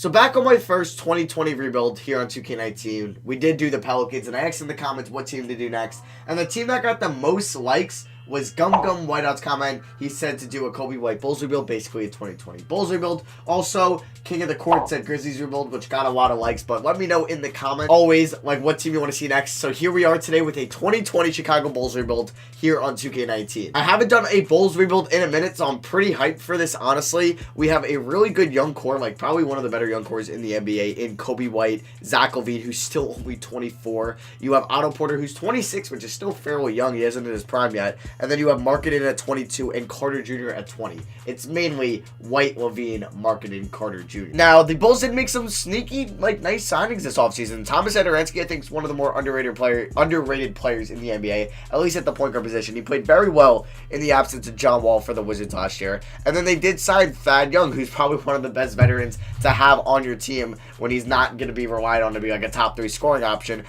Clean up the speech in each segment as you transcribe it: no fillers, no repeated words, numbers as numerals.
So back on my first 2020 rebuild here on 2K19, we did do the Pelicans, and I asked in the comments what team to do next. And the team that got the most likes was Gum Whiteout's comment. He said to do a Kobe White Bulls rebuild, basically a 2020 Bulls rebuild. Also, King of the Court said Grizzlies rebuild, which got a lot of likes. But let me know in the comments, always, like what team you want to see next. So here we are today with a 2020 Chicago Bulls rebuild here on 2K19. I haven't done a Bulls rebuild in a minute, so I'm pretty hyped for this, honestly. We have a really good young core, like probably one of the better young cores in the NBA, in Kobe White, Zach LaVine, who's still only 24. You have Otto Porter, who's 26, which is still fairly young. He isn't in his prime yet. And then you have Marketed at 22 and Carter Jr. at 20. It's mainly White, LaVine, Marketed, Carter Jr. Now, the Bulls did make some sneaky, like, nice signings this offseason. Thomas Satoransky, I think, is one of the more underrated players in the NBA, at least at the point guard position. He played very well in the absence of John Wall for the Wizards last year. And then they did sign Thad Young, who's probably one of the best veterans to have on your team when he's not going to be relied on to be like a top 3 scoring option.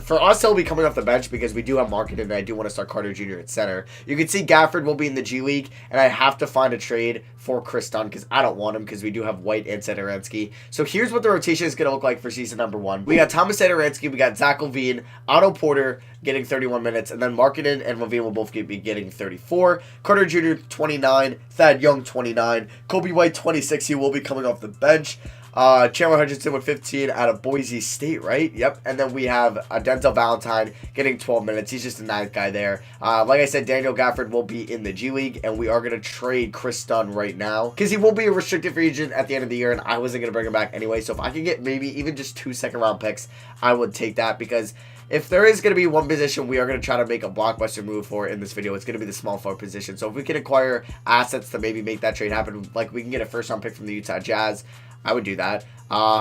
For us, he'll be coming off the bench because we do have Marketed, and I do want to start Carter Jr. at center. You can see Gafford will be in the G League, and I have to find a trade for Chris Dunn because I don't want him because we do have White and Satoransky. So here's what the rotation is going to look like for season number 1. We got Thomas Satoransky, we got Zach LaVine, Otto Porter getting 31 minutes, and then Marketed and LaVine will both be getting 34. Carter Jr. 29, Thad Young 29, Kobe White 26. He will be coming off the bench. Chandler Hutchinson with 15 out of Boise State, right? Yep. And then we have Denzel Valentine getting 12 minutes. He's just a ninth guy there. Like I said, Daniel Gafford will be in the G League, and we are going to trade Chris Dunn right now because he will be a restricted free agent at the end of the year, and I wasn't going to bring him back anyway. So if I could get maybe even just 2 second-round picks, I would take that because if there is going to be one position we are going to try to make a blockbuster move for in this video, it's going to be the small forward position. So if we can acquire assets to maybe make that trade happen, like we can get a first-round pick from the Utah Jazz, I would do that.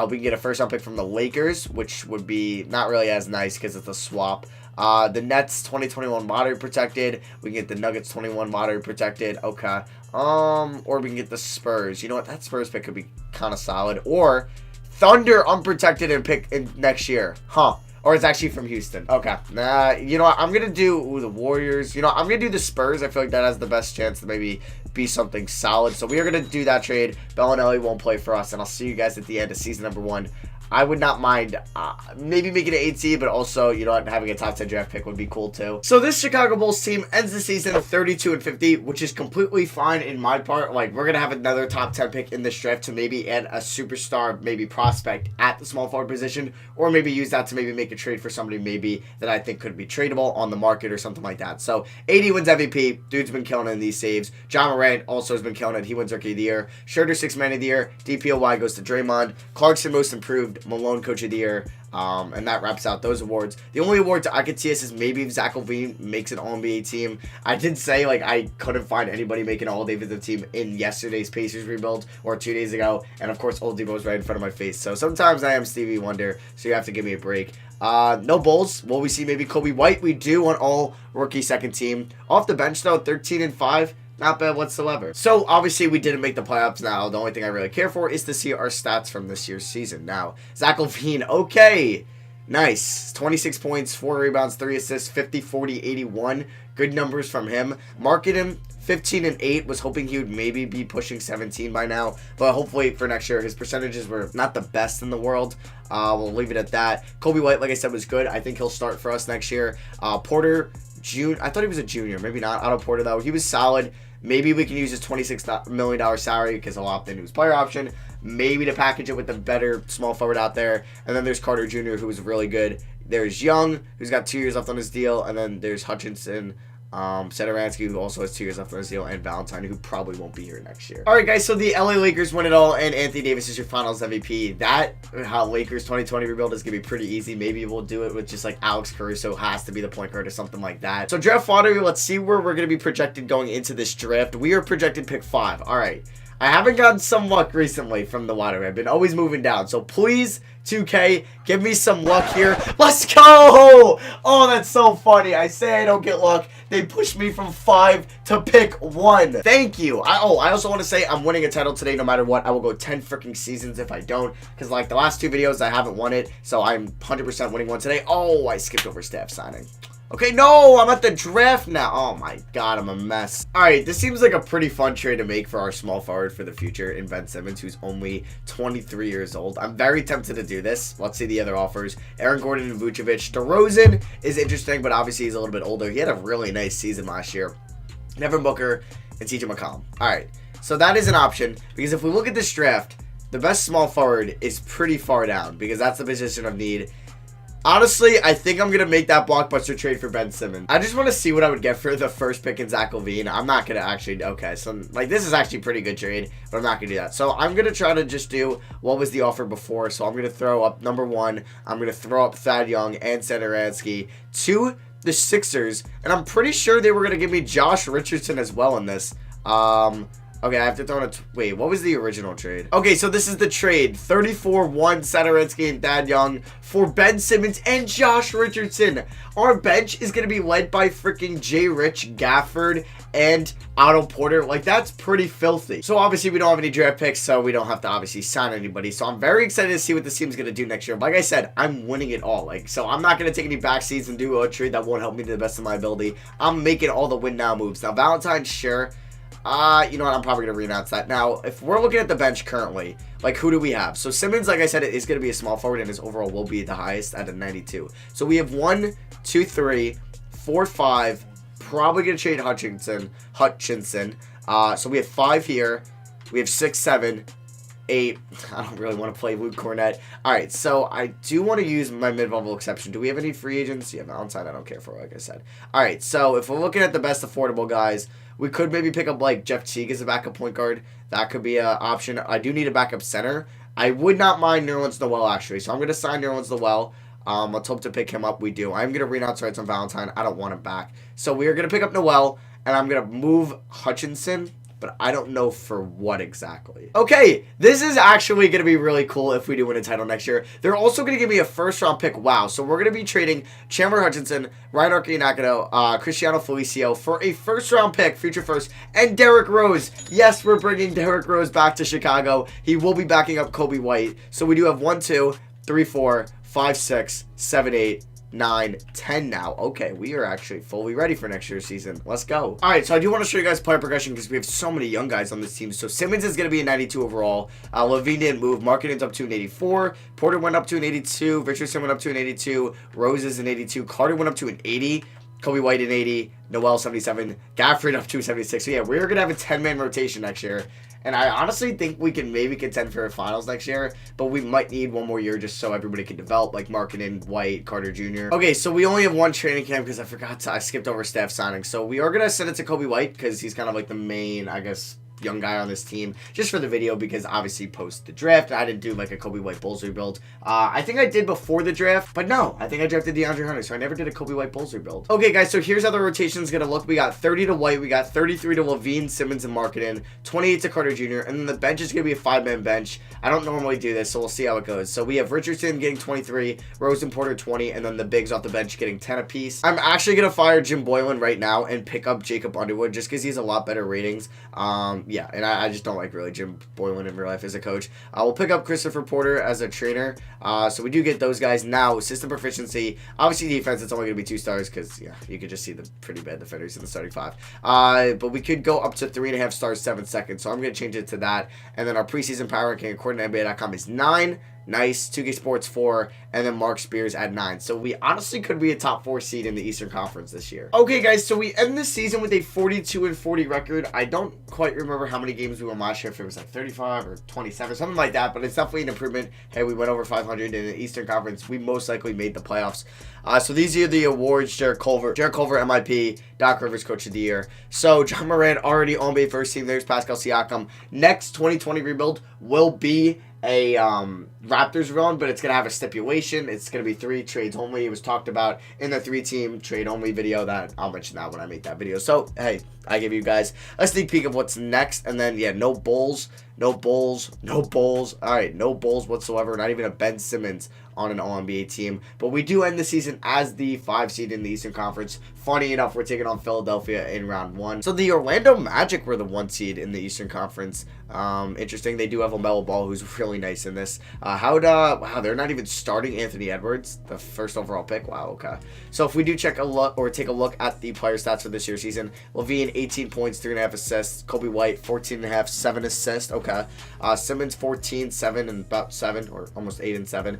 We can get a first-round pick from the Lakers, which would be not really as nice because it's a swap. The Nets 2021 lottery protected. We can get the Nuggets 21 lottery protected. Okay. Or we can get the Spurs. You know what? That Spurs pick could be kind of solid. Or Thunder unprotected and pick in next year. Huh. Or it's actually from Houston. Okay. Nah, you know what? I'm going to do the Warriors. You know, I'm going to do the Spurs. I feel like that has the best chance to maybe be something solid. So we are going to do that trade. Bellinelli won't play for us. And I'll see you guys at the end of season number 1. I would not mind maybe making an 8 seed, but also, you know what, having a top 10 draft pick would be cool too. So this Chicago Bulls team ends the season 32-50, which is completely fine in my part. Like, we're going to have another top 10 pick in this draft to maybe add a superstar, maybe prospect at the small forward position, or maybe use that to maybe make a trade for somebody maybe that I think could be tradable on the market or something like that. So 80 wins MVP. Dude's been killing it in these saves. John Morant also has been killing it. He wins Rookie of the Year. Schroeder 6th Man of the Year. DPOY goes to Draymond. Clarkson Most Improved. Malone Coach of the Year, and that wraps out those awards. The only awards I could see is maybe if Zach LaVine makes an All-NBA team. I did say, like, I couldn't find anybody making an All-Defensive team in yesterday's Pacers rebuild or 2 days ago, and of course, Old Debo was right in front of my face. So sometimes I am Stevie Wonder, so you have to give me a break. No Bulls. Will we see maybe Kobe White? We do on all rookie second team. Off the bench, though, 13-5. Not bad whatsoever. So, obviously, we didn't make the playoffs now. The only thing I really care for is to see our stats from this year's season. Now, Zach LaVine, okay. Nice. 26 points, 4 rebounds, 3 assists, 50, 40, 81. Good numbers from him. Marketed 15-8. Was hoping he would maybe be pushing 17 by now. But hopefully for next year, his percentages were not the best in the world. We'll leave it at that. Kobe White, like I said, was good. I think he'll start for us next year. Porter, I thought he was a junior. Maybe not. Otto Porter, though. He was solid. Maybe we can use his $26 million salary because he'll opt into his player option. Maybe to package it with a better small forward out there. And then there's Carter Jr., who is really good. There's Young, who's got 2 years left on his deal. And then there's Hutchinson, Satoransky, who also has 2 years left on his deal, and Valentine, who probably won't be here next year. Alright, guys, so the LA Lakers win it all, and Anthony Davis is your finals MVP. That Lakers 2020 rebuild is going to be pretty easy. Maybe we'll do it with just like Alex Caruso has to be the point guard or something like that. So draft lottery, let's see where we're going to be projected going into this draft. We are projected pick 5. Alright. I haven't gotten some luck recently from the lottery. I've been always moving down. So please, 2K, give me some luck here. Let's go! Oh, that's so funny. I say I don't get luck. They push me from 5 to pick 1. Thank you. I also want to say I'm winning a title today no matter what. I will go 10 freaking seasons if I don't. Because like the last 2 videos, I haven't won it. So I'm 100% winning one today. Oh, I skipped over staff signing. Okay, no, I'm at the draft now. Oh my god, I'm a mess. All right, this seems like a pretty fun trade to make for our small forward for the future in Ben Simmons, who's only 23 years old. I'm very tempted to do this. Let's see the other offers. Aaron Gordon and Vucevic. DeRozan is interesting, but obviously he's a little bit older. He had a really nice season last year. Devin Booker and CJ McCollum. All right, so that is an option because if we look at this draft, the best small forward is pretty far down because that's the position of need. Honestly, I think I'm going to make that blockbuster trade for Ben Simmons. I just want to see what I would get for the first pick in Zach LaVine. I'm not going to actually... Okay, so like this is actually a pretty good trade, but I'm not going to do that. So I'm going to try to just do what was the offer before. So I'm going to throw up number 1. I'm going to throw up Thad Young and Satoransky to the Sixers. And I'm pretty sure they were going to give me Josh Richardson as well in this. Okay, I have to throw in a... Wait, what was the original trade? Okay, so this is the trade. 34-1 Satoransky and Thad Young for Ben Simmons and Josh Richardson. Our bench is going to be led by freaking Jay Rich, Gafford, and Otto Porter. Like, that's pretty filthy. So, obviously, we don't have any draft picks, so we don't have to, obviously, sign anybody. So, I'm very excited to see what this team's going to do next year. Like I said, I'm winning it all. Like, so I'm not going to take any backseats and do a trade that won't help me to the best of my ability. I'm making all the win now moves. Now, Valentine's, sure... you know what? I'm probably going to re-announce that. Now, if we're looking at the bench currently, like, who do we have? So, Simmons, like I said, is going to be a small forward, and his overall will be the highest at a 92. So, we have 1, 2, 3, 4, 5. Probably going to trade Hutchinson. So, we have 5 here. We have 6, 7, 8. I don't really want to play Luke Cornett. All right, so I do want to use my mid-level exception. Do we have any free agents? Yeah, Valentine, I don't care for, like I said. All right, so if we're looking at the best affordable guys, we could maybe pick up, like, Jeff Teague as a backup point guard. That could be an option. I do need a backup center. I would not mind Nerlens Noel, actually. So I'm going to sign Nerlens Noel. Let's hope to pick him up. We do. I'm going to renounce rights on Valentine. I don't want him back. So we are going to pick up Noel, and I'm going to move Hutchinson, but I don't know for what exactly. Okay, this is actually going to be really cool if we do win a title next year. They're also going to give me a first-round pick. Wow, so we're going to be trading Chandler Hutchinson, Ryan Arcidiacono, Cristiano Felicio for a first-round pick, future first, and Derrick Rose. Yes, we're bringing Derrick Rose back to Chicago. He will be backing up Kobe White. So we do have 1, 2, 3, 4, 5, 6, 7, 8, 9, 10 now. Okay, we are actually fully ready for next year's season. Let's go. All right, so I do want to show you guys player progression because we have so many young guys on this team. So Simmons is going to be a 92 overall. LaVine didn't move. Markkanen's up to an 84. Porter went up to an 82. Richardson went up to an 82. Rose is an 82. Carter went up to an 80. Kobe White an 80. Noel 77. Gafford up to 76. So yeah, we're going to have a 10-man rotation next year. And I honestly think we can maybe contend for a finals next year, but we might need one more year just so everybody can develop, like Markkanen, White, Carter Jr. Okay, so we only have 1 training camp because I skipped over staff signing. So we are going to send it to Kobe White because he's kind of like the main, I guess, young guy on this team just for the video because obviously post the draft I didn't do like a Kobe White Bulls rebuild. I think I did before the draft, but no, I think I drafted DeAndre Hunter, so I never did a Kobe White Bulls rebuild. Okay guys, so here's how the rotation is gonna look. We got 30 to White, we got 33 to LaVine, Simmons, and Markkanen, 28 to Carter Jr., and then the bench is gonna be a 5-man bench. I don't normally do this, so we'll see how it goes. So we have Richardson getting 23, Rose and Porter 20, and then the bigs off the bench getting 10 apiece. I'm actually gonna fire Jim Boylan right now and pick up Jacob Underwood just because he's a lot better ratings. Yeah, and I just don't like really Jim Boylan in real life as a coach. We'll pick up Christopher Porter as a trainer. So we do get those guys. Now, system proficiency. Obviously, defense, it's only going to be 2 stars because, yeah, you could just see the pretty bad defenders in the starting 5. But we could go up to 3.5 stars, 7 seconds. So I'm going to change it to that. And then our preseason power ranking, according to NBA.com, is 9. Nice. 2K Sports 4, and then Mark Spears at 9. So we honestly could be a top 4 seed in the Eastern Conference this year. Okay, guys, so we end this season with a 42-40 record. I don't quite remember how many games we won last year, if it was like 35 or 27, something like that, but it's definitely an improvement. Hey, we went over 500 in the Eastern Conference. We most likely made the playoffs. So these are the awards. Jarrett Culver, MIP, Doc Rivers, Coach of the Year. So John Morant already on base first team. There's Pascal Siakam. Next 2020 rebuild will be a Raptors run, but it's going to have a stipulation. It's going to be 3 trades only. It was talked about in the 3-team trade only video that I'll mention that when I make that video. So, hey, I give you guys a sneak peek of what's next. And then, yeah, no Bulls, No Bulls. No Bulls. All right, no Bulls whatsoever. Not even a Ben Simmons on an All-NBA team. But we do end the season as the 5 seed in the Eastern Conference. Funny enough, we're taking on Philadelphia in round 1. So the Orlando Magic were the 1 seed in the Eastern Conference. Interesting. They do have LaMelo Ball, who's really nice in this. Wow, they're not even starting Anthony Edwards, the first overall pick. Wow, okay. So if we do take a look at the player stats for this year's season, LaVine 18 points, 3.5 assists. Kobe White 14.5, 7 assists. Okay. Simmons 14, 7 and about 7 or almost 8 and 7.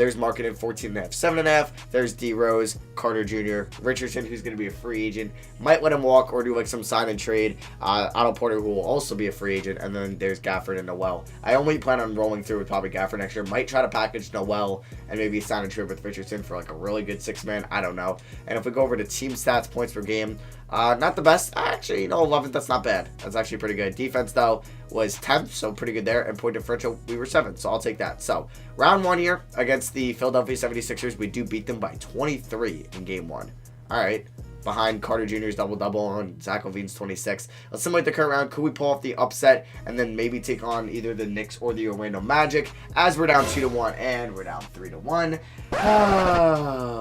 There's Markkanen 14.5, 7.5. There's D Rose, Carter Jr., Richardson, who's going to be a free agent. Might let him walk or do like some sign and trade. Otto Porter, who will also be a free agent, and then there's Gafford and Noel. I only plan on rolling through with probably Gafford next year. Might try to package Noel and maybe sign a trade with Richardson for like a really good 6-man. I don't know. And if we go over to team stats, points per game, not the best. Actually, 11th. That's not bad. That's actually pretty good. Defense though was 10th, so pretty good there. And point differential, we were 7th, so I'll take that. So round 1 here against the Philadelphia 76ers, we do beat them by 23 in game 1. All right. Behind Carter Jr.'s double-double and Zach LaVine's 26. Let's simulate the current round. Could we pull off the upset and then maybe take on either the Knicks or the Orlando Magic as we're down 2-1 and we're down 3-1.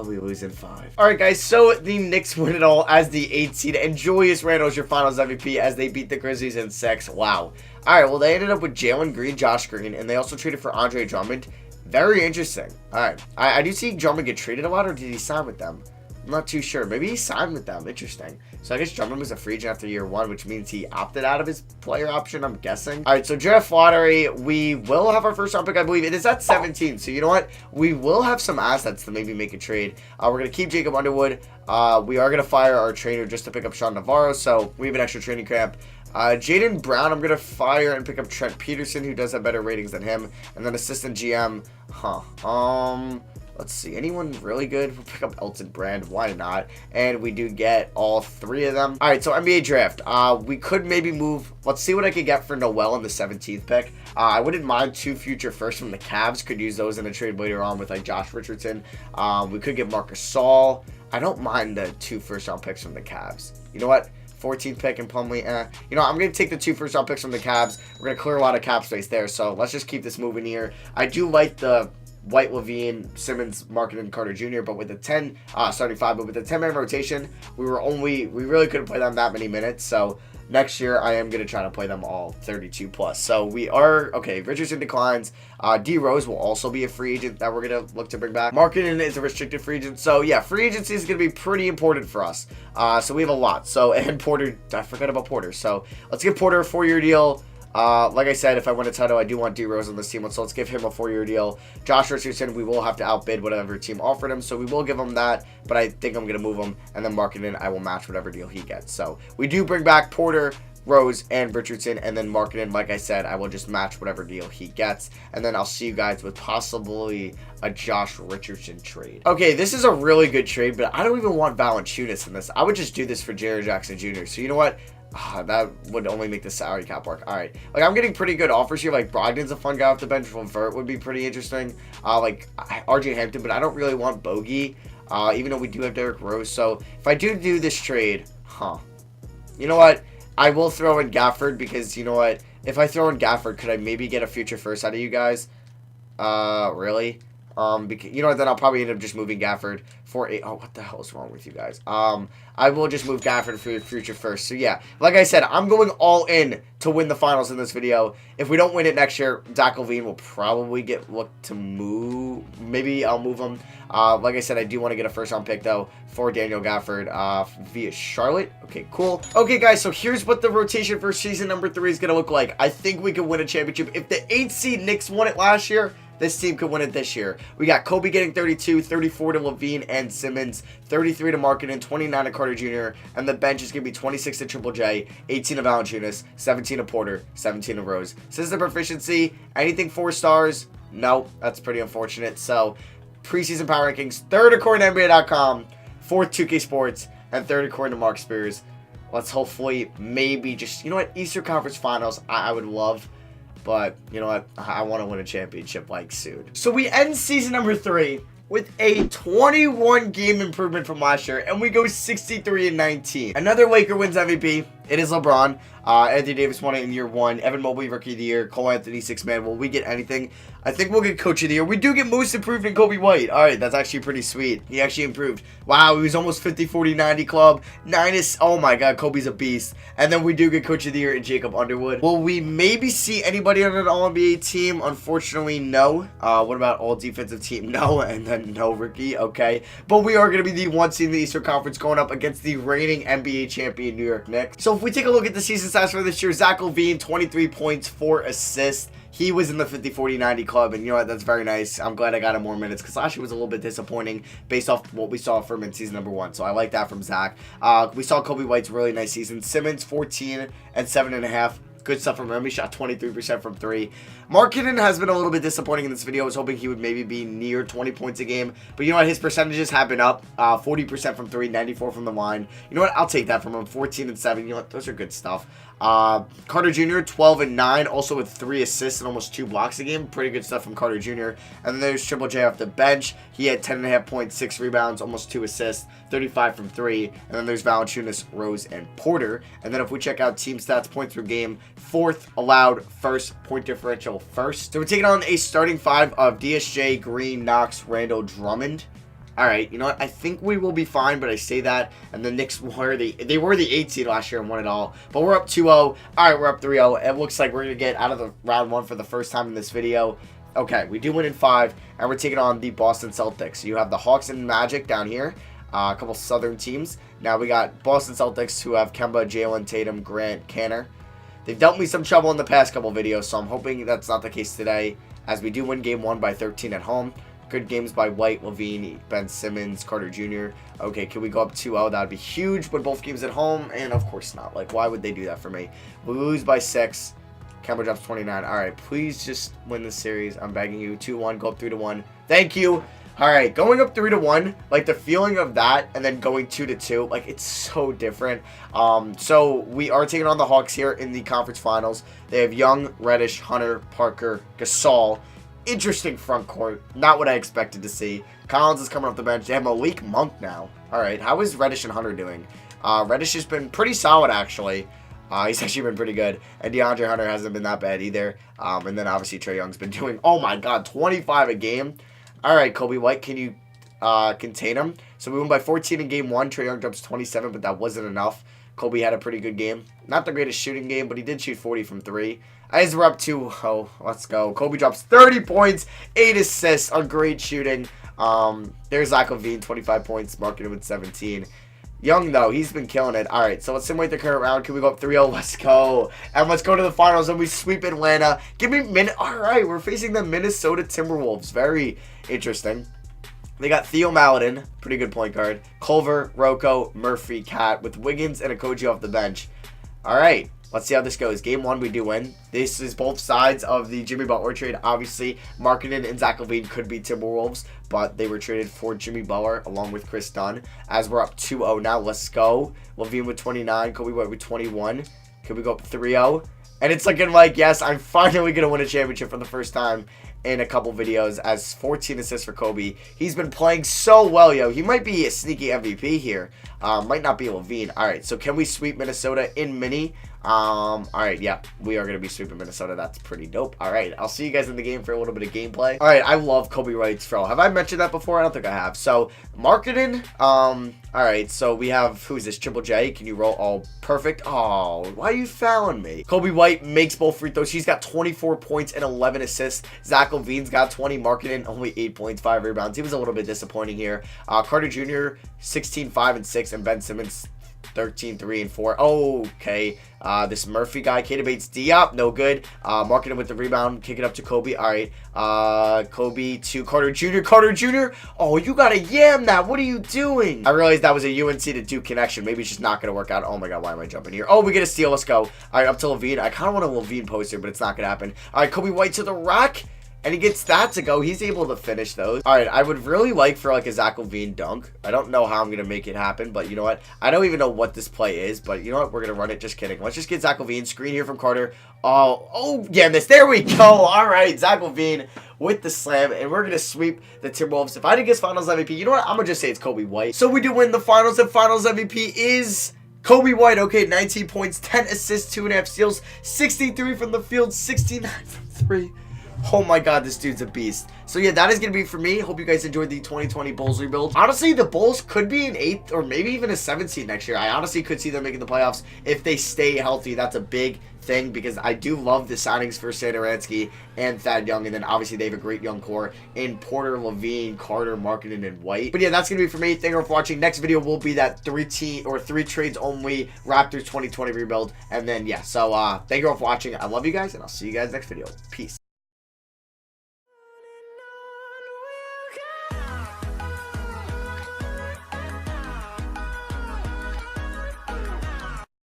We lose in 5. All right, guys. So the Knicks win it all as the 8th seed, and Julius Randle's your Finals MVP as they beat the Grizzlies in 6. Wow. All right. Well, they ended up with Jalen Green, Josh Green, and they also traded for Andre Drummond. Very interesting. All right. I do see Drummond get traded a lot, or did he sign with them? I'm not too sure. Maybe he signed with them. Interesting. So I guess Drummond was a free agent after year 1, which means he opted out of his player option, I'm guessing. All right, so draft lottery. We will have our first round pick, I believe. It is at 17. So you know what? We will have some assets to maybe make a trade. We're going to keep Jacob Underwood. We are going to fire our trainer just to pick up Sean Navarro. So we have an extra training camp. Jaden Brown, I'm going to fire and pick up Trent Peterson, who does have better ratings than him. And then assistant GM. Let's see. Anyone really good? We'll pick up Elton Brand. Why not? And we do get all 3 of them. All right, so NBA draft. We could maybe move. Let's see what I could get for Noel in the 17th pick. I wouldn't mind 2 future firsts from the Cavs. Could use those in a trade later on with like Josh Richardson. We could get Marcus Saul. I don't mind the 2 first-round picks from the Cavs. You know what? 14th pick and Plumlee. You know, I'm going to take the 2 first-round picks from the Cavs. We're going to clear a lot of cap space there. So let's just keep this moving here. I do like the White, LaVine, Simmons, Markkanen, Carter Jr. But with the 10, starting 5, but with the 10-man rotation, we really couldn't play them that many minutes. So next year, I am going to try to play them all 32 plus. So we are, okay, Richardson declines. D Rose will also be a free agent that we're going to look to bring back. Markkanen is a restricted free agent. So yeah, free agency is going to be pretty important for us. So we have a lot. So, and Porter, I forgot about Porter. So let's give Porter a 4-year deal. Like I said, if I win a title, I do want D Rose on this team, so let's give him a 4-year deal. Josh Richardson, we will have to outbid whatever team offered him, so we will give him that, but I think I'm going to move him, and then Markkanen, I will match whatever deal he gets. So we do bring back Porter, Rose, and Richardson, and then Markkanen, like I said, I will just match whatever deal he gets, and then I'll see you guys with possibly a Josh Richardson trade. Okay, this is a really good trade, but I don't even want Valanciunas in this. I would just do this for Jared Jackson Jr., so you know what? That would only make the salary cap work. All right. Like, I'm getting pretty good offers here. Like, Brogdon's a fun guy off the bench. Levert would be pretty interesting. Like, RJ Hampton, but I don't really want Bogey, even though we do have Derrick Rose. So, if I do this trade, you know what? I will throw in Gafford because, you know what? If I throw in Gafford, could I maybe get a future first out of you guys? Really? Because, you know what, then I'll probably end up just moving Gafford for a... Oh, what the hell is wrong with you guys? I will just move Gafford for future first. So, yeah. Like I said, I'm going all in to win the finals in this video. If we don't win it next year, Zach LaVine will probably get looked to move. Maybe I'll move him. Like I said, I do want to get a first-round pick, though, for Daniel Gafford via Charlotte. Okay, cool. Okay, guys, so here's what the rotation for season number 3 is going to look like. I think we could win a championship. If the 8th seed Knicks won it last year, this team could win it this year. We got Kobe getting 32, 34 to LaVine and Simmons, 33 to Markkanen, 29 to Carter Jr., and the bench is going to be 26 to Triple J, 18 to Valanciunas, 17 to Porter, 17 to Rose. System proficiency, anything 4 stars? No, that's pretty unfortunate. So, preseason power rankings, 3rd according to NBA.com, 4th 2K Sports, and 3rd according to Mark Spears. Let's hopefully maybe just, you know what, Eastern Conference Finals, I would love. But, you know what, I want to win a championship, like, soon. So we end season number 3 with a 21-game improvement from last year, and we go 63-19. Another Laker wins MVP. It is LeBron. Anthony Davis won it in year 1. Evan Mobley, Rookie of the Year. Cole Anthony, 6th man. Will we get anything? I think we'll get Coach of the Year. We do get most improved in Kobe White. All right, that's actually pretty sweet. He actually improved. Wow, he was almost 50, 40, 90 club. 9 is, oh my God, Kobe's a beast. And then we do get Coach of the Year in Jacob Underwood. Will we maybe see anybody on an All-NBA team? Unfortunately, no. What about all defensive team? No, and then no rookie. Okay, but we are going to be the 1 seed in the Eastern Conference going up against the reigning NBA champion New York Knicks. So if we take a look at the season stats for this year, Zach LaVine, 23 points, 4 assists. He was in the 50, 40, 90 club, and you know what? That's very nice. I'm glad I got him more minutes because last year was a little bit disappointing based off what we saw from in season number 1. So I like that from Zach. We saw Kobe White's really nice season. Simmons, 14 and 7.5. Good stuff from him. He shot 23% from 3. Markkanen has been a little bit disappointing in this video. I was hoping he would maybe be near 20 points a game. But you know what? His percentages have been up. 40% from 3, 94 from the line. You know what? I'll take that from him. 14 and 7. You know what? Those are good stuff. Carter Jr., 12 and 9. Also with 3 assists and almost 2 blocks a game. Pretty good stuff from Carter Jr. And then there's Triple J off the bench. He had 10.5 points, 6 rebounds, almost 2 assists, 35 from 3. And then there's Valanciunas, Rose, and Porter. And then if we check out team stats, points per game, 4th allowed, 1st point differential, 1st. So we're taking on a starting 5 of DSJ, Green, Knox, Randall, Drummond. All right, you know what? I think we will be fine, but I say that, and the Knicks were they were the 8 seed last year and won it all. But we're up 2-0. All right, we're up 3-0. It looks like we're going to get out of the round 1 for the first time in this video. Okay, we do win in 5, and we're taking on the Boston Celtics. So you have the Hawks and Magic down here, a couple Southern teams. Now we got Boston Celtics who have Kemba, Jalen, Tatum, Grant, Kanter. They've dealt me some trouble in the past couple videos, so I'm hoping that's not the case today, as we do win game 1 by 13 at home. Good games by White, LaVine, Ben Simmons, Carter Jr. Okay, can we go up 2-0? That would be huge, but both games at home, and of course not. Like, why would they do that for me? We lose by 6. Kemba drops 29. All right, please just win this series. I'm begging you. 2-1, go up 3-1. Thank you. All right, going up 3-1, like the feeling of that, and then going 2-2, like it's so different. So we are taking on the Hawks here in the conference finals. They have Young, Reddish, Hunter, Parker, Gasol. Interesting front court. Not what I expected to see. Collins is coming off the bench. They have Malik Monk now. All right, how is Reddish and Hunter doing? Reddish has been pretty solid, actually. He's actually been pretty good. And DeAndre Hunter hasn't been that bad either. And then obviously Trae Young's been doing, oh my God, 25 a game. All right, Kobe White, can you contain him? So we won by 14 in game 1. Trae Young drops 27, but that wasn't enough. Kobe had a pretty good game. Not the greatest shooting game, but he did shoot 40 from 3. As we're up 2-0, let's go. Kobe drops 30 points, 8 assists on great shooting. There's Zach LaVine, 25 points, Markkanen with 17. Young, though, he's been killing it. All right, so let's simulate the current round. Can we go up 3-0? Let's go. And let's go to the finals, and we sweep Atlanta. Give me minute. All right, we're facing the Minnesota Timberwolves. Very interesting. They got Theo Maledon, pretty good point guard. Culver, Rocco, Murphy, Cat, with Wiggins and Okogie off the bench. All right, let's see how this goes. Game 1, we do win. This is both sides of the Jimmy Butler trade. Obviously, Markkanen and Zach LaVine could be Timberwolves, but they were traded for Jimmy Butler along with Chris Dunn. As we're up 2-0 now, let's go. LaVine with 29, Kobe White with 21. Can we go up 3-0? And it's looking like, yes, I'm finally going to win a championship for the first time in a couple videos, as 14 assists for Kobe. He's been playing so well, yo. He might be a sneaky MVP here. Might not be LaVine. All right, so can we sweep Minnesota in mini? All right, yeah, we are going to be sweeping Minnesota. That's pretty dope. All right, I'll see you guys in the game for a little bit of gameplay. All right, I love Kobe White's throw. Have I mentioned that before? I don't think I have. So, Markkanen, all right, so we have, who's this, Triple J? Can you roll? Oh, perfect. Oh, why are you fouling me? Kobe White makes both free throws. He's got 24 points and 11 assists. Zach LaVine's got 20. Markkanen, only 8 points, 5 rebounds. He was a little bit disappointing here. Carter Jr., 16, 5, and 6, and Ben Simmons, 13, 3, and 4. Okay. This Murphy guy, Keita Bates-Diop, no good. Markkanen with the rebound, kick it up to Kobe. All right. Kobe to Carter Jr. Carter Jr. Oh, you got to yam that. What are you doing? I realized that was a UNC to Duke connection. Maybe it's just not going to work out. Oh my God, why am I jumping here? Oh, we get a steal. Let's go. All right, up to LaVine. I kind of want a LaVine poster, but it's not going to happen. All right, Kobe White to the rack. And he gets that to go. He's able to finish those. All right, I would really like for like a Zach LaVine dunk. I don't know how I'm going to make it happen, but you know what? I don't even know what this play is, but you know what? We're going to run it. Just kidding. Let's just get Zach LaVine. Screen here from Carter. Oh, yeah, miss. There we go. All right, Zach LaVine with the slam, and we're going to sweep the Timberwolves. If I didn't guess Finals MVP, you know what? I'm going to just say it's Kobe White. So we do win the Finals, and Finals MVP is Kobe White, okay, 19 points, 10 assists, 2.5 steals, 63 from the field, 69 from 3. Oh my god, this dude's a beast. So yeah, that is going to be for me. Hope you guys enjoyed the 2020 Bulls rebuild. Honestly, the Bulls could be an 8th or maybe even a 7th seed next year. I honestly could see them making the playoffs if they stay healthy. That's a big thing because I do love the signings for Satoransky and Thad Young, and then obviously they have a great young core in Porter, Levine, Carter, Markkanen, and White. But yeah, that's gonna be for me. Thank you for watching. Next video will be that 3 trades only Raptors 2020 rebuild, and then yeah. So thank you all for watching. I love you guys, and I'll see you guys next video. Peace.